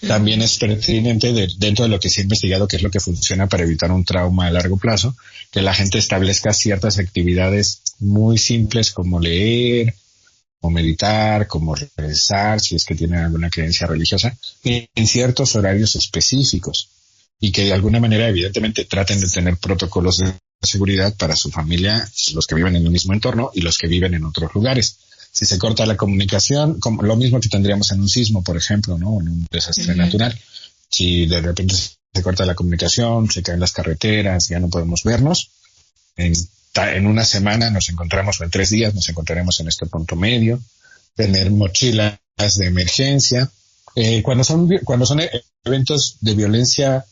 También es pertinente dentro de lo que se ha investigado, que es lo que funciona para evitar un trauma a largo plazo, que la gente establezca ciertas actividades muy simples como leer, como meditar, como rezar, si es que tienen alguna creencia religiosa, en ciertos horarios específicos. Y que de alguna manera, evidentemente, traten de tener protocolos de seguridad para su familia, los que viven en el mismo entorno y los que viven en otros lugares. Si se corta la comunicación, como lo mismo que tendríamos en un sismo, por ejemplo, ¿no? En un desastre natural. Si de repente se corta la comunicación, se caen las carreteras, ya no podemos vernos, en una semana nos encontramos, o en 3 días nos encontraremos en este punto medio. Tener mochilas de emergencia. Cuando son eventos de violencia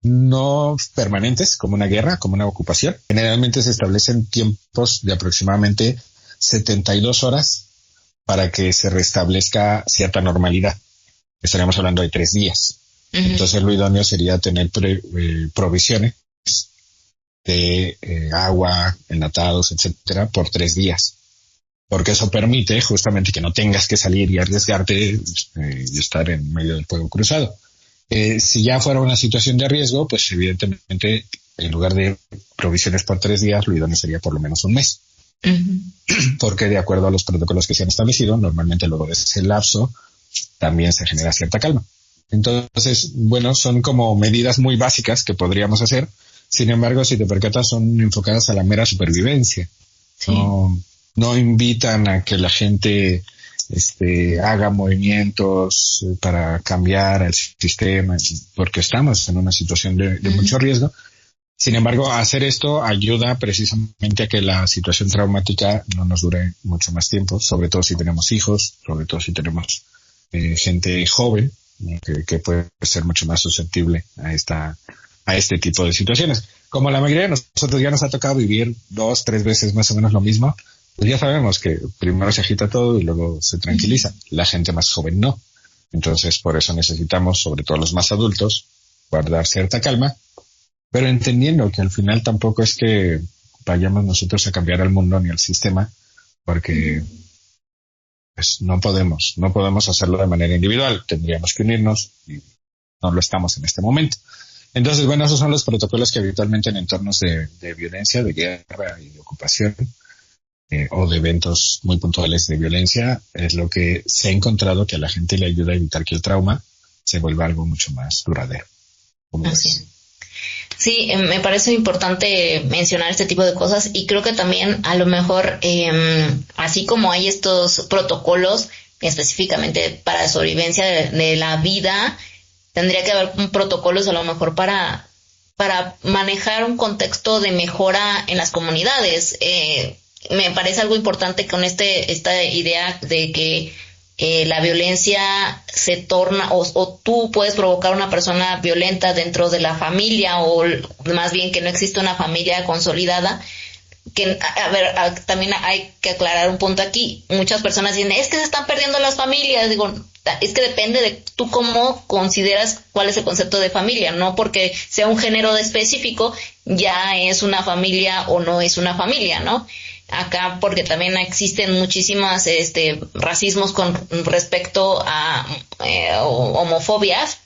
no permanentes, como una guerra, como una ocupación, generalmente se establecen tiempos de aproximadamente 72 horas para que se restablezca cierta normalidad. Estaríamos hablando de 3 días. Entonces lo idóneo sería tener provisiones de agua, enlatados, etcétera, por 3 días. Porque eso permite justamente que no tengas que salir y arriesgarte y estar en medio del fuego cruzado. Si ya fuera una situación de riesgo, pues evidentemente en lugar de provisiones por 3 días, lo idóneo sería por lo menos un mes. Porque de acuerdo a los protocolos que se han establecido, normalmente luego de ese lapso también se genera cierta calma. Entonces, bueno, son como medidas muy básicas que podríamos hacer. Sin embargo, si te percatas, son enfocadas a la mera supervivencia. Sí. No invitan a que la gente haga movimientos para cambiar el sistema, porque estamos en una situación de mucho riesgo. Sin embargo, hacer esto ayuda precisamente a que la situación traumática no nos dure mucho más tiempo, sobre todo si tenemos hijos, sobre todo si tenemos gente joven, que puede ser mucho más susceptible a este tipo de situaciones. Como la mayoría de nosotros ya nos ha tocado vivir 2, 3 veces más o menos lo mismo, pues ya sabemos que primero se agita todo y luego se tranquiliza. La gente más joven no. Entonces, por eso necesitamos, sobre todo los más adultos, guardar cierta calma, pero entendiendo que al final tampoco es que vayamos nosotros a cambiar al mundo ni al sistema, porque pues no podemos hacerlo de manera individual. Tendríamos que unirnos y no lo estamos en este momento. Entonces, bueno, esos son los protocolos que habitualmente en entornos de violencia, de guerra y de ocupación, o de eventos muy puntuales de violencia, es lo que se ha encontrado que a la gente le ayuda a evitar que el trauma se vuelva algo mucho más duradero.
Así es. Sí, me parece importante mencionar este tipo de cosas y creo que también a lo mejor, así como hay estos protocolos, específicamente para sobrevivencia de la vida, tendría que haber protocolos a lo mejor para manejar un contexto de mejora en las comunidades. Me parece algo importante con esta idea de que la violencia se torna, o tú puedes provocar una persona violenta dentro de la familia, o más bien que no existe una familia consolidada. Que, a ver, también hay que aclarar un punto aquí. Muchas personas dicen, es que se están perdiendo las familias. Digo, es que depende de tú cómo consideras cuál es el concepto de familia. No porque sea un género específico, ya es una familia o no es una familia, ¿no? Acá, porque también existen muchísimas racismos con respecto a homofobias,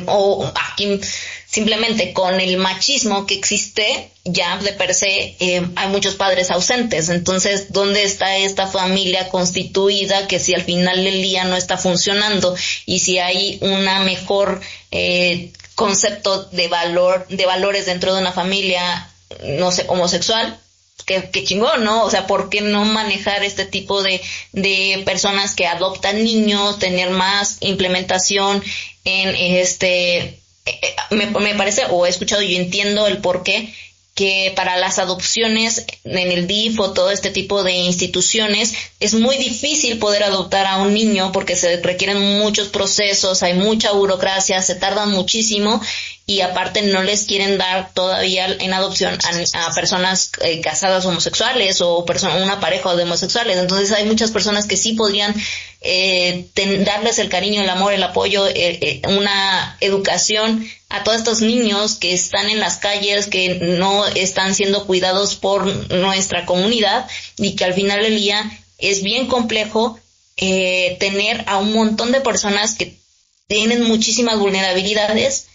o aquí simplemente con el machismo que existe ya de per se, hay muchos padres ausentes. Entonces, ¿dónde está esta familia constituida que si al final del día no está funcionando, y si hay una mejor concepto de valores dentro de una familia, no sé, homosexual? Qué chingón, ¿no? O sea, ¿por qué no manejar este tipo de personas que adoptan niños, tener más implementación en me parece, o he escuchado, yo entiendo el por qué, que para las adopciones en el DIF o todo este tipo de instituciones es muy difícil poder adoptar a un niño porque se requieren muchos procesos, hay mucha burocracia, se tardan muchísimo, y aparte no les quieren dar todavía en adopción a personas casadas homosexuales o una pareja de homosexuales. Entonces hay muchas personas que sí podrían darles el cariño, el amor, el apoyo, una educación a todos estos niños que están en las calles, que no están siendo cuidados por nuestra comunidad, y que al final del día es bien complejo tener a un montón de personas que tienen muchísimas vulnerabilidades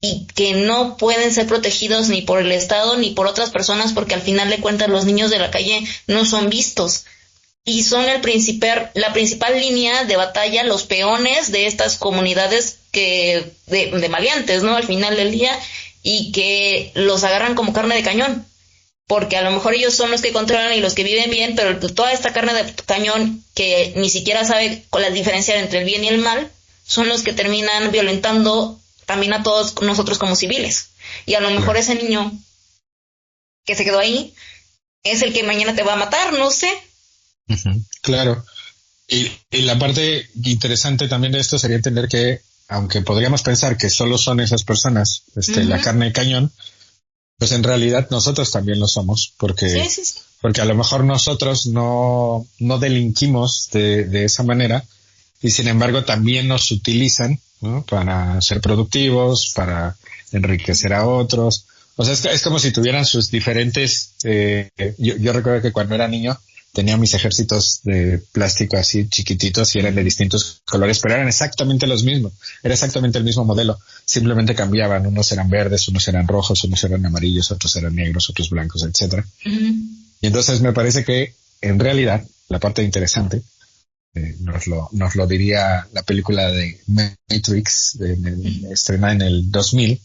y que no pueden ser protegidos ni por el Estado ni por otras personas, porque al final de cuentas los niños de la calle no son vistos y son la principal línea de batalla, los peones de estas comunidades de maleantes, ¿no? Al final del día, y que los agarran como carne de cañón, porque a lo mejor ellos son los que controlan y los que viven bien, pero toda esta carne de cañón que ni siquiera sabe con la diferencia entre el bien y el mal, son los que terminan violentando también a todos nosotros como civiles. Y a lo mejor ese niño que se quedó ahí es el que mañana te va a matar, no sé.
Claro. Y la parte interesante también de esto sería entender que, aunque podríamos pensar que solo son esas personas, la carne de cañón, pues en realidad nosotros también lo somos, porque a lo mejor nosotros no delinquimos de esa manera, y sin embargo también nos utilizan, ¿no?, para ser productivos, para enriquecer a otros. O sea, es como si tuvieran sus diferentes... yo recuerdo que cuando era niño tenía mis ejércitos de plástico así chiquititos y eran de distintos colores, pero eran exactamente los mismos. Era exactamente el mismo modelo. Simplemente cambiaban. Unos eran verdes, unos eran rojos, unos eran amarillos, otros eran negros, otros blancos, etcétera. Y entonces me parece que en realidad la parte interesante nos lo diría la película de Matrix, estrenada en el 2000.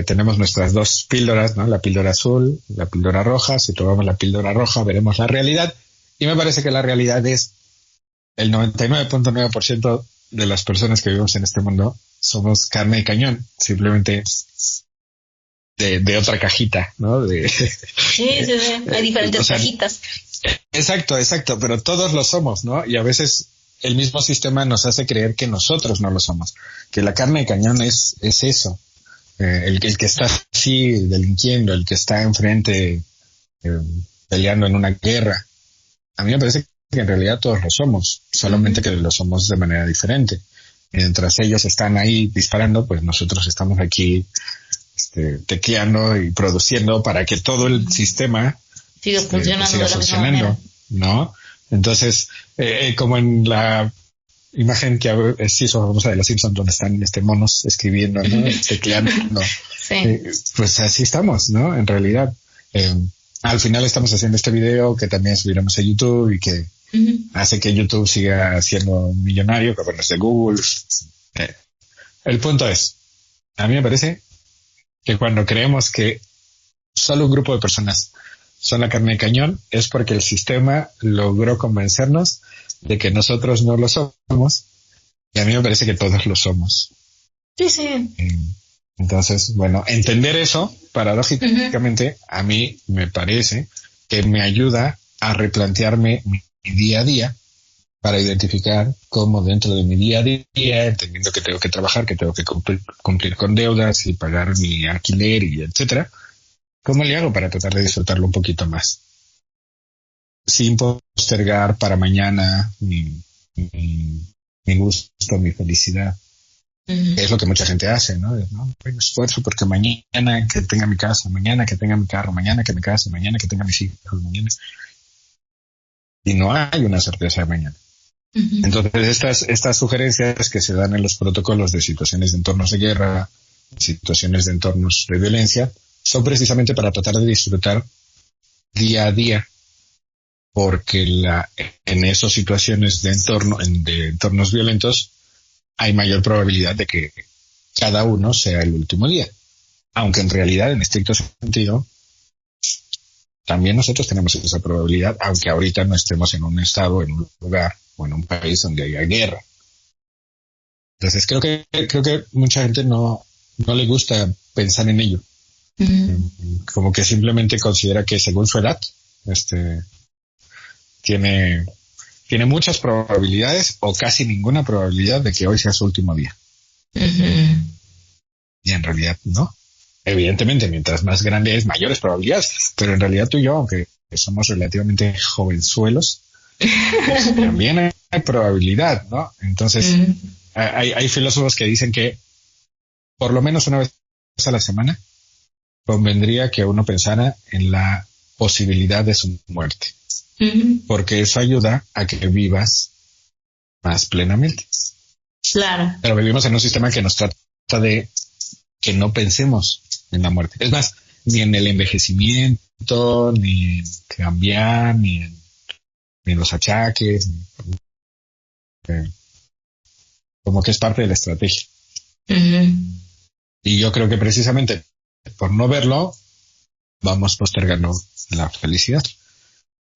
Tenemos nuestras dos píldoras, ¿no? La píldora azul, la píldora roja. Si tomamos la píldora roja, veremos la realidad. Y me parece que la realidad es el 99.9% de las personas que vivimos en este mundo somos carne y cañón, simplemente de otra cajita, ¿no?
Sí, hay diferentes cajitas.
Exacto, pero todos lo somos, ¿no? Y a veces el mismo sistema nos hace creer que nosotros no lo somos, que la carne de cañón es eso. El que está así delinquiendo, el que está enfrente peleando en una guerra. A mí me parece que en realidad todos lo somos, solamente que lo somos de manera diferente. Mientras ellos están ahí disparando, pues nosotros estamos aquí tecleando y produciendo para que todo el sistema
siga funcionando,
¿no? Entonces, como en la imagen que sí hizo famosa de los Simpsons, donde están monos escribiendo, ¿no? Tecleando, ¿no?
Sí.
Pues así estamos, ¿no? En realidad, al final estamos haciendo este video que también subiremos a YouTube y que hace que YouTube siga siendo millonario, que bueno, es de Google. El punto es, a mí me parece que cuando creemos que solo un grupo de personas son la carne de cañón, es porque el sistema logró convencernos de que nosotros no lo somos, y a mí me parece que todos lo somos.
Sí, sí.
Entonces, bueno, entender eso, paradójicamente, a mí me parece que me ayuda a replantearme mi día a día para identificar cómo dentro de mi día a día, entendiendo que tengo que trabajar, que tengo que cumplir con deudas y pagar mi alquiler y etcétera, ¿cómo le hago para tratar de disfrutarlo un poquito más? Sin postergar para mañana mi gusto, mi felicidad. Es lo que mucha gente hace, ¿no? ¿No? Esfuerzo porque mañana que tenga mi casa, mañana que tenga mi carro, mañana que me case, mañana que tenga mis hijos, mañana. Y no hay una certeza de mañana. Entonces, estas sugerencias que se dan en los protocolos de situaciones de entornos de guerra, situaciones de entornos de violencia, son precisamente para tratar de disfrutar día a día, porque en esas situaciones de entornos violentos hay mayor probabilidad de que cada uno sea el último día. Aunque en realidad, en estricto sentido, también nosotros tenemos esa probabilidad, aunque ahorita no estemos en un estado, en un lugar o en un país donde haya guerra. Entonces creo que mucha gente no le gusta pensar en ello. Como que simplemente considera que según su edad, tiene muchas probabilidades o casi ninguna probabilidad de que hoy sea su último día. Y en realidad no. Evidentemente, mientras más grande es, mayores probabilidades. Pero en realidad tú y yo, aunque somos relativamente jovenzuelos, pues también hay probabilidad, ¿no? Entonces, hay filósofos que dicen que por lo menos una vez a la semana convendría que uno pensara en la posibilidad de su muerte. Porque eso ayuda a que vivas más plenamente.
Claro.
Pero vivimos en un sistema que nos trata de que no pensemos en la muerte. Es más, ni en el envejecimiento, ni en cambiar, ni en los achaques. Como que es parte de la estrategia. Y yo creo que precisamente por no verlo, vamos postergando la felicidad.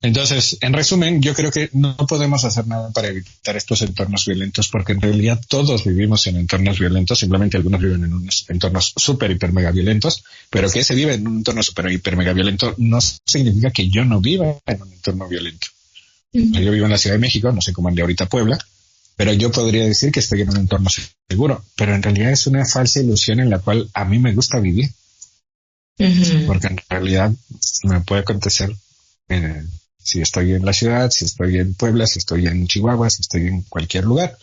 Entonces, en resumen, yo creo que no podemos hacer nada para evitar estos entornos violentos, porque en realidad todos vivimos en entornos violentos, simplemente algunos viven en unos entornos súper, hiper, mega violentos, pero que se vive en un entorno súper, hiper, mega violento no significa que yo no viva en un entorno violento. Yo vivo en la Ciudad de México, no sé cómo ande ahorita Puebla, pero yo podría decir que estoy en un entorno seguro, pero en realidad es una falsa ilusión en la cual a mí me gusta vivir, porque en realidad me puede acontecer si estoy en la ciudad, si estoy en Puebla, si estoy en Chihuahua, si estoy en cualquier lugar,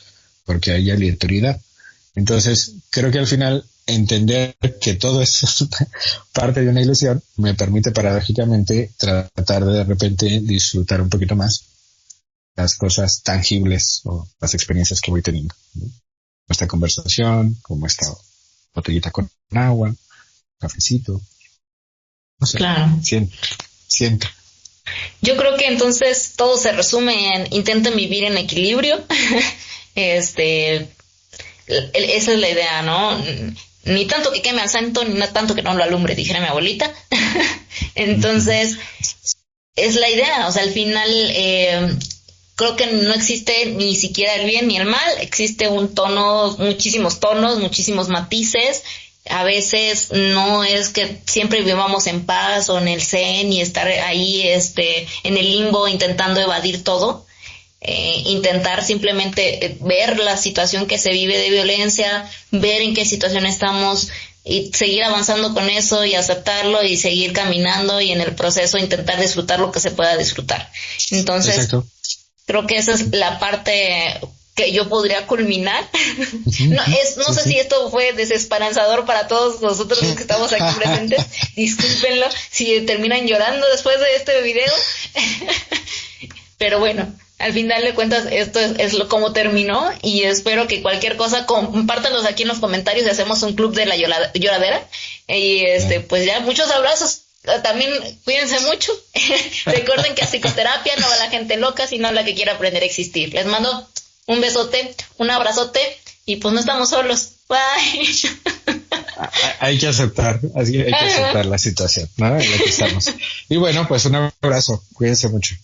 porque hay aleatoriedad. Entonces, creo que al final entender que todo es parte de una ilusión me permite paradójicamente tratar de repente disfrutar un poquito más las cosas tangibles o las experiencias que voy teniendo, ¿no? Esta conversación, como esta botellita con agua, cafecito, no sé,
claro.
Siempre.
Yo creo que entonces todo se resume en intenten vivir en equilibrio. Esa es la idea, ¿no? Ni tanto que queme al santo, ni tanto que no lo alumbre, dijera mi abuelita. Entonces, es la idea. O sea, al final, creo que no existe ni siquiera el bien ni el mal. Existe un tono, muchísimos matices. A veces no es que siempre vivamos en paz o en el zen y estar ahí en el limbo intentando evadir todo. Intentar simplemente ver la situación que se vive de violencia, ver en qué situación estamos y seguir avanzando con eso y aceptarlo y seguir caminando y en el proceso intentar disfrutar lo que se pueda disfrutar. Entonces, exacto. Creo que esa es la parte que yo podría culminar. No sé si esto fue desesperanzador para todos nosotros los que estamos aquí presentes. Discúlpenlo si terminan llorando después de este video. Pero bueno, al final de cuentas esto es como terminó y espero que cualquier cosa compártanlos aquí en los comentarios y hacemos un club de la lloradera. Y pues ya muchos abrazos. También cuídense mucho. Recuerden que a psicoterapia no va la gente loca, sino la que quiera aprender a existir. Les mando un besote, un abrazote y pues no estamos solos. Bye.
Hay que aceptar la situación, ¿no? En la que estamos. Y bueno, pues un abrazo. Cuídense mucho.